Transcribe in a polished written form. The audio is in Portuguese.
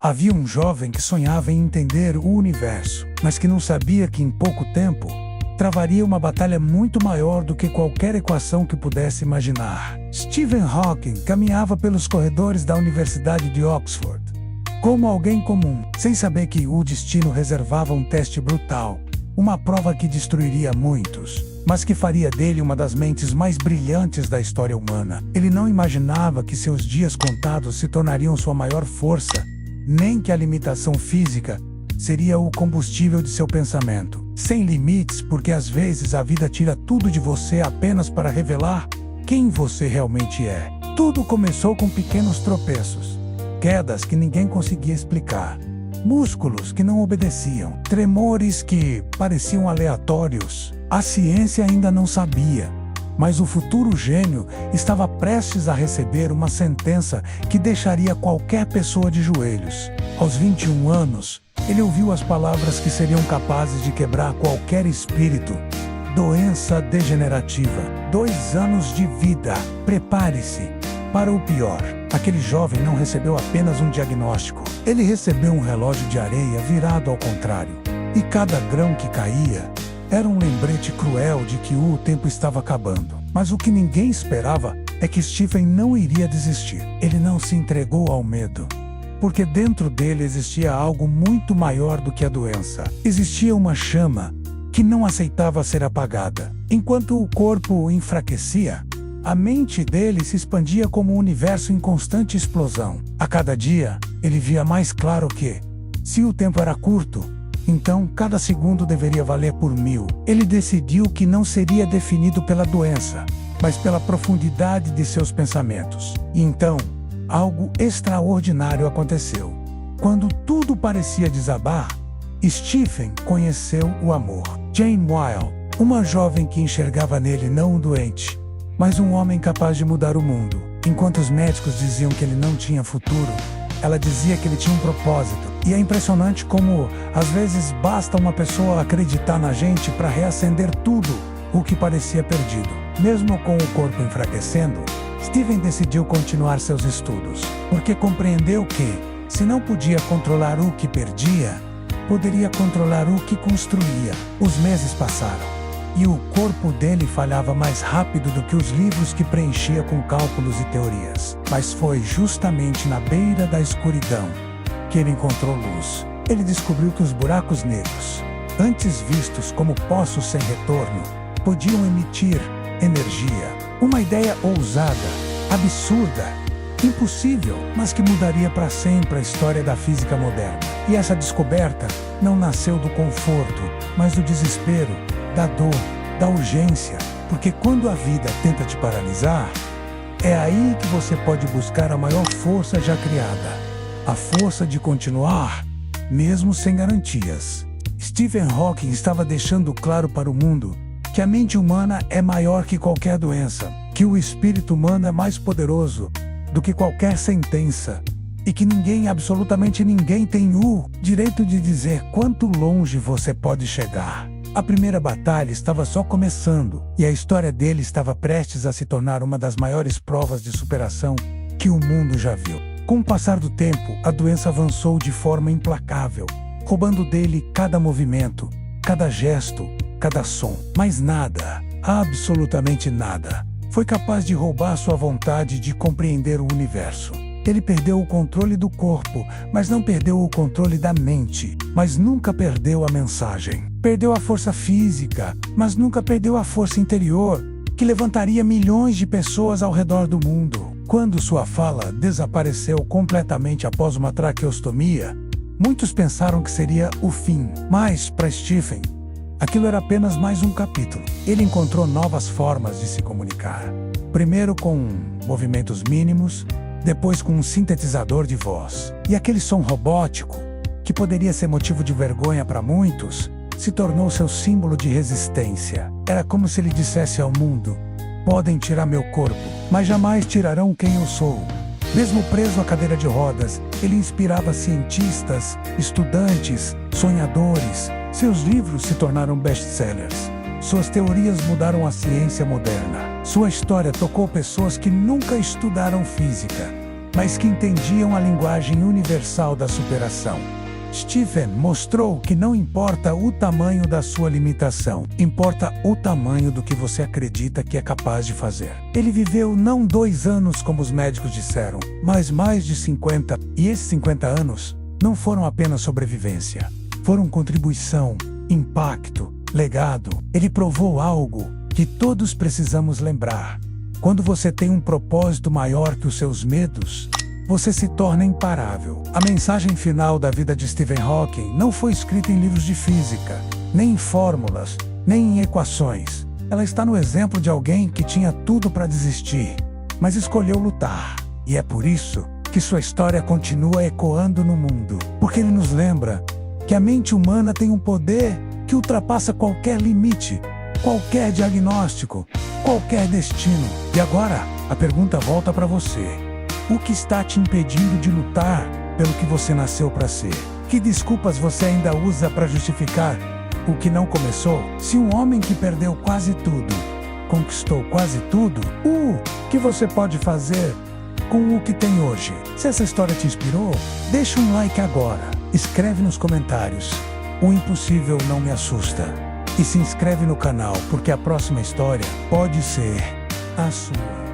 Havia um jovem que sonhava em entender o universo, mas que não sabia que em pouco tempo travaria uma batalha muito maior do que qualquer equação que pudesse imaginar. Stephen Hawking caminhava pelos corredores da Universidade de Oxford como alguém comum, sem saber que o destino reservava um teste brutal, uma prova que destruiria muitos, mas que faria dele uma das mentes mais brilhantes da história humana. Ele não imaginava que seus dias contados se tornariam sua maior força, nem que a limitação física seria o combustível de seu pensamento. Sem limites, porque às vezes a vida tira tudo de você apenas para revelar quem você realmente é. Tudo começou com pequenos tropeços, quedas que ninguém conseguia explicar, músculos que não obedeciam, tremores que pareciam aleatórios. A ciência ainda não sabia, mas o futuro gênio estava prestes a receber uma sentença que deixaria qualquer pessoa de joelhos. Aos 21 anos, ele ouviu as palavras que seriam capazes de quebrar qualquer espírito. Doença degenerativa. 2 anos de vida. Prepare-se para o pior. Aquele jovem não recebeu apenas um diagnóstico. Ele recebeu um relógio de areia virado ao contrário. E cada grão que caía era um lembrete cruel de que o tempo estava acabando. Mas o que ninguém esperava é que Stephen não iria desistir. Ele não se entregou ao medo, porque dentro dele existia algo muito maior do que a doença. Existia uma chama que não aceitava ser apagada. Enquanto o corpo enfraquecia, a mente dele se expandia como um universo em constante explosão. A cada dia, ele via mais claro que, se o tempo era curto, então cada segundo deveria valer por 1000. Ele decidiu que não seria definido pela doença, mas pela profundidade de seus pensamentos. E então, algo extraordinário aconteceu. Quando tudo parecia desabar, Stephen conheceu o amor. Jane Wilde, uma jovem que enxergava nele não um doente, mas um homem capaz de mudar o mundo. Enquanto os médicos diziam que ele não tinha futuro, ela dizia que ele tinha um propósito. E é impressionante como, às vezes, basta uma pessoa acreditar na gente para reacender tudo o que parecia perdido. Mesmo com o corpo enfraquecendo, Stephen decidiu continuar seus estudos, porque compreendeu que, se não podia controlar o que perdia, poderia controlar o que construía. Os meses passaram, e o corpo dele falhava mais rápido do que os livros que preenchia com cálculos e teorias. Mas foi justamente na beira da escuridão que ele encontrou luz. Ele descobriu que os buracos negros, antes vistos como poços sem retorno, podiam emitir energia. Uma ideia ousada, absurda, impossível, mas que mudaria para sempre a história da física moderna. E essa descoberta não nasceu do conforto, mas do desespero, da dor, da urgência. Porque quando a vida tenta te paralisar, é aí que você pode buscar a maior força já criada. A força de continuar, mesmo sem garantias. Stephen Hawking estava deixando claro para o mundo que a mente humana é maior que qualquer doença, que o espírito humano é mais poderoso do que qualquer sentença, e que ninguém, absolutamente ninguém, tem o direito de dizer quanto longe você pode chegar. A primeira batalha estava só começando, e a história dele estava prestes a se tornar uma das maiores provas de superação que o mundo já viu. Com o passar do tempo, a doença avançou de forma implacável, roubando dele cada movimento, cada gesto, cada som. Mas nada, absolutamente nada, foi capaz de roubar sua vontade de compreender o universo. Ele perdeu o controle do corpo, mas não perdeu o controle da mente. Mas nunca perdeu a mensagem. Perdeu a força física, mas nunca perdeu a força interior, que levantaria milhões de pessoas ao redor do mundo. Quando sua fala desapareceu completamente após uma traqueostomia, muitos pensaram que seria o fim. Mas, para Stephen, aquilo era apenas mais um capítulo. Ele encontrou novas formas de se comunicar. Primeiro com movimentos mínimos, depois com um sintetizador de voz. E aquele som robótico, que poderia ser motivo de vergonha para muitos, se tornou seu símbolo de resistência. Era como se ele dissesse ao mundo: podem tirar meu corpo, mas jamais tirarão quem eu sou. Mesmo preso à cadeira de rodas, ele inspirava cientistas, estudantes, sonhadores. Seus livros se tornaram best-sellers. Suas teorias mudaram a ciência moderna. Sua história tocou pessoas que nunca estudaram física, mas que entendiam a linguagem universal da superação. Stephen mostrou que não importa o tamanho da sua limitação, importa o tamanho do que você acredita que é capaz de fazer. Ele viveu não 2 anos como os médicos disseram, mas mais de 50, e esses 50 anos não foram apenas sobrevivência, foram contribuição, impacto, legado. Ele provou algo que todos precisamos lembrar. Quando você tem um propósito maior que os seus medos, você se torna imparável. A mensagem final da vida de Stephen Hawking não foi escrita em livros de física, nem em fórmulas, nem em equações. Ela está no exemplo de alguém que tinha tudo para desistir, mas escolheu lutar. E é por isso que sua história continua ecoando no mundo. Porque ele nos lembra que a mente humana tem um poder que ultrapassa qualquer limite, qualquer diagnóstico, qualquer destino. E agora, a pergunta volta para você. O que está te impedindo de lutar pelo que você nasceu para ser? Que desculpas você ainda usa para justificar o que não começou? Se um homem que perdeu quase tudo conquistou quase tudo, o que você pode fazer com o que tem hoje? Se essa história te inspirou, deixa um like agora. Escreve nos comentários: o impossível não me assusta. E se inscreve no canal, porque a próxima história pode ser a sua.